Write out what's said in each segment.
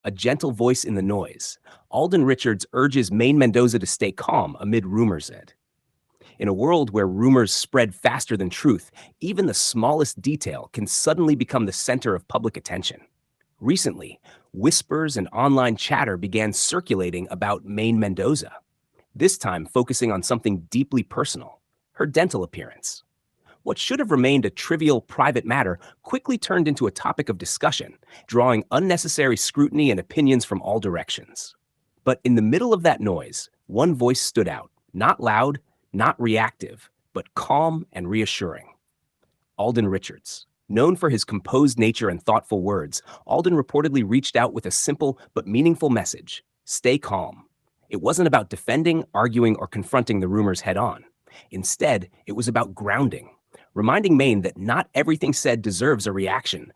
a gentle voice in the noise, Alden Richards urges Maine Mendoza to stay calm amid rumors. In a world where rumors spread faster than truth, even the smallest detail can suddenly become the center of public attention. Recently, whispers and online chatter began circulating about Maine Mendoza, this time focusing on something deeply personal, her dental appearance. What should have remained a trivial private matter quickly turned into a topic of discussion, drawing unnecessary scrutiny and opinions from all directions. But in the middle of that noise, one voice stood out, not loud, not reactive, but calm and reassuring. Alden Richards. Known for his composed nature and thoughtful words, Alden reportedly reached out with a simple but meaningful message: stay calm. It wasn't about defending, arguing, or confronting the rumors head on. Instead, it was about grounding, reminding Maine that not everything said deserves a reaction,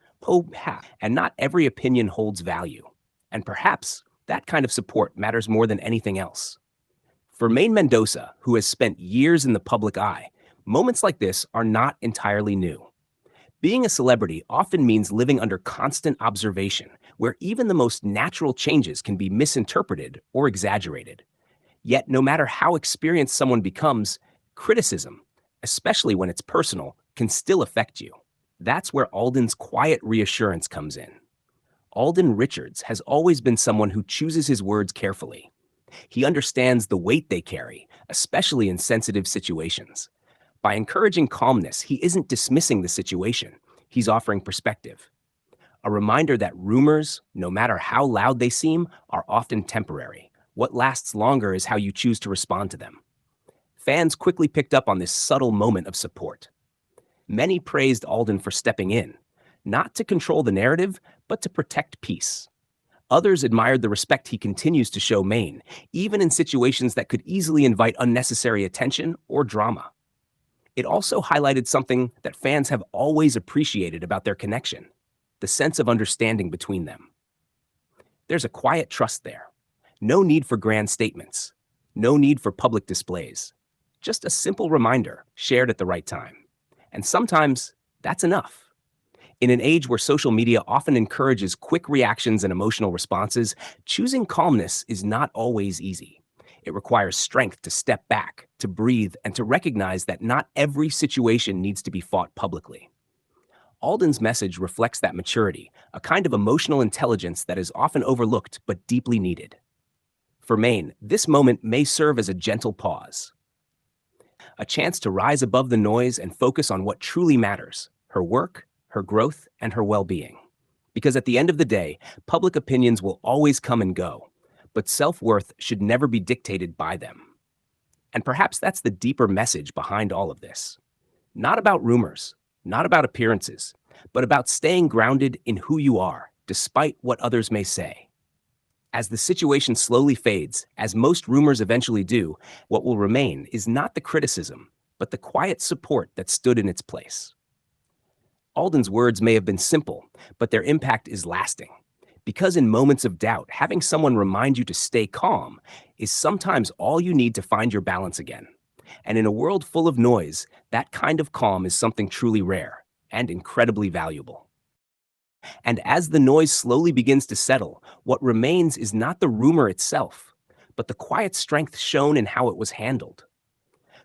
and not every opinion holds value. And perhaps that kind of support matters more than anything else. For Maine Mendoza, who has spent years in the public eye, moments like this are not entirely new. Being a celebrity often means living under constant observation, where even the most natural changes can be misinterpreted or exaggerated. Yet, no matter how experienced someone becomes, criticism, especially when it's personal, can still affect you. That's where Alden's quiet reassurance comes in. Alden Richards has always been someone who chooses his words carefully. He understands the weight they carry, especially in sensitive situations. By encouraging calmness, he isn't dismissing the situation. He's offering perspective. A reminder that rumors, no matter how loud they seem, are often temporary. What lasts longer is how you choose to respond to them. Fans quickly picked up on this subtle moment of support. Many praised Alden for stepping in, not to control the narrative, but to protect peace. Others admired the respect he continues to show Maine, even in situations that could easily invite unnecessary attention or drama. It also highlighted something that fans have always appreciated about their connection: the sense of understanding between them. There's a quiet trust there. No need for grand statements. No need for public displays. Just a simple reminder shared at the right time. And sometimes that's enough. In an age where social media often encourages quick reactions and emotional responses, choosing calmness is not always easy. It requires strength to step back, to breathe, and to recognize that not every situation needs to be fought publicly. Alden's message reflects that maturity, a kind of emotional intelligence that is often overlooked but deeply needed. For Maine, this moment may serve as a gentle pause, a chance to rise above the noise and focus on what truly matters: her work, her growth, and her well-being. Because at the end of the day, public opinions will always come and go, but self-worth should never be dictated by them. And perhaps that's the deeper message behind all of this. Not about rumors, not about appearances, but about staying grounded in who you are, despite what others may say. As the situation slowly fades, as most rumors eventually do, what will remain is not the criticism, but the quiet support that stood in its place. Alden's words may have been simple, but their impact is lasting. Because in moments of doubt, having someone remind you to stay calm is sometimes all you need to find your balance again. And in a world full of noise, that kind of calm is something truly rare and incredibly valuable. And as the noise slowly begins to settle, what remains is not the rumor itself, but the quiet strength shown in how it was handled.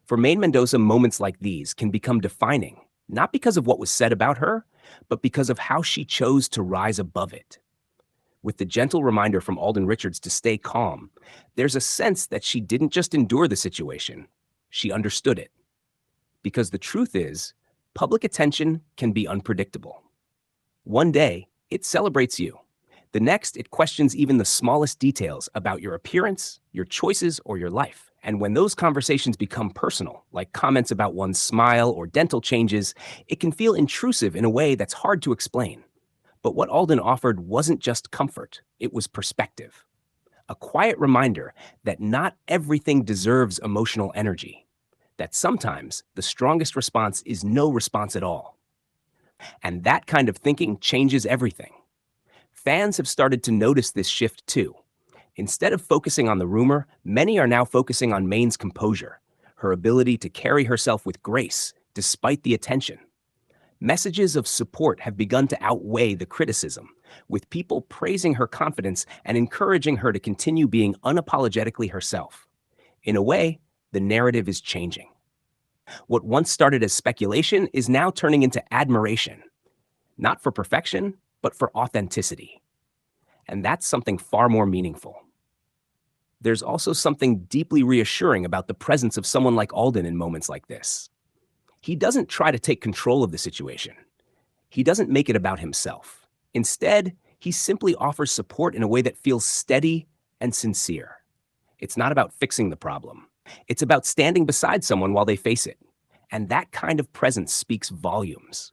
For Maine Mendoza, moments like these can become defining, not because of what was said about her, but because of how she chose to rise above it. With the gentle reminder from Alden Richards to stay calm, there's a sense that she didn't just endure the situation, she understood it. Because the truth is, public attention can be unpredictable. One day, it celebrates you. The next, it questions even the smallest details about your appearance, your choices, or your life. And when those conversations become personal, like comments about one's smile or dental changes, it can feel intrusive in a way that's hard to explain. But what Alden offered wasn't just comfort, it was perspective. A quiet reminder that not everything deserves emotional energy, that sometimes the strongest response is no response at all. And that kind of thinking changes everything. Fans have started to notice this shift too. Instead of focusing on the rumor, many are now focusing on Maine's composure, her ability to carry herself with grace despite the attention. Messages of support have begun to outweigh the criticism, with people praising her confidence and encouraging her to continue being unapologetically herself. In a way, the narrative is changing. What once started as speculation is now turning into admiration, not for perfection, but for authenticity. And that's something far more meaningful. There's also something deeply reassuring about the presence of someone like Alden in moments like this. He doesn't try to take control of the situation. He doesn't make it about himself. Instead, he simply offers support in a way that feels steady and sincere. It's not about fixing the problem. It's about standing beside someone while they face it. And that kind of presence speaks volumes.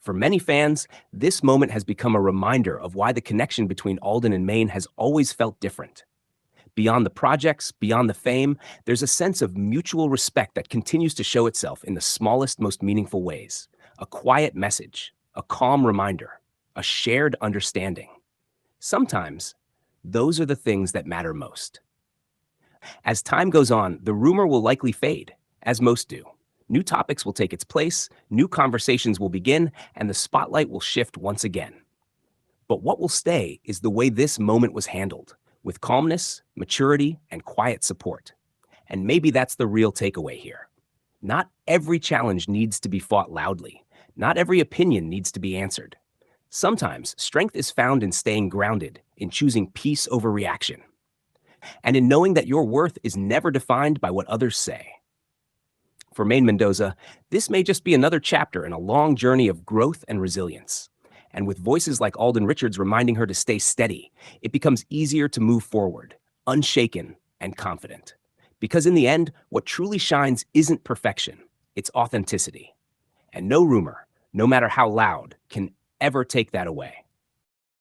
For many fans, this moment has become a reminder of why the connection between Alden and Maine has always felt different. Beyond the projects, beyond the fame, there's a sense of mutual respect that continues to show itself in the smallest, most meaningful ways. A quiet message, a calm reminder, a shared understanding. Sometimes, those are the things that matter most. As time goes on, the rumor will likely fade, as most do. New topics will take its place, new conversations will begin, and the spotlight will shift once again. But what will stay is the way this moment was handled, with calmness, maturity, and quiet support. And maybe that's the real takeaway here. Not every challenge needs to be fought loudly. Not every opinion needs to be answered. Sometimes strength is found in staying grounded, in choosing peace over reaction, and in knowing that your worth is never defined by what others say. For Maine Mendoza, this may just be another chapter in a long journey of growth and resilience. And with voices like Alden Richards reminding her to stay steady, it becomes easier to move forward, unshaken and confident. Because in the end, what truly shines isn't perfection, it's authenticity. And no rumor, no matter how loud, can ever take that away.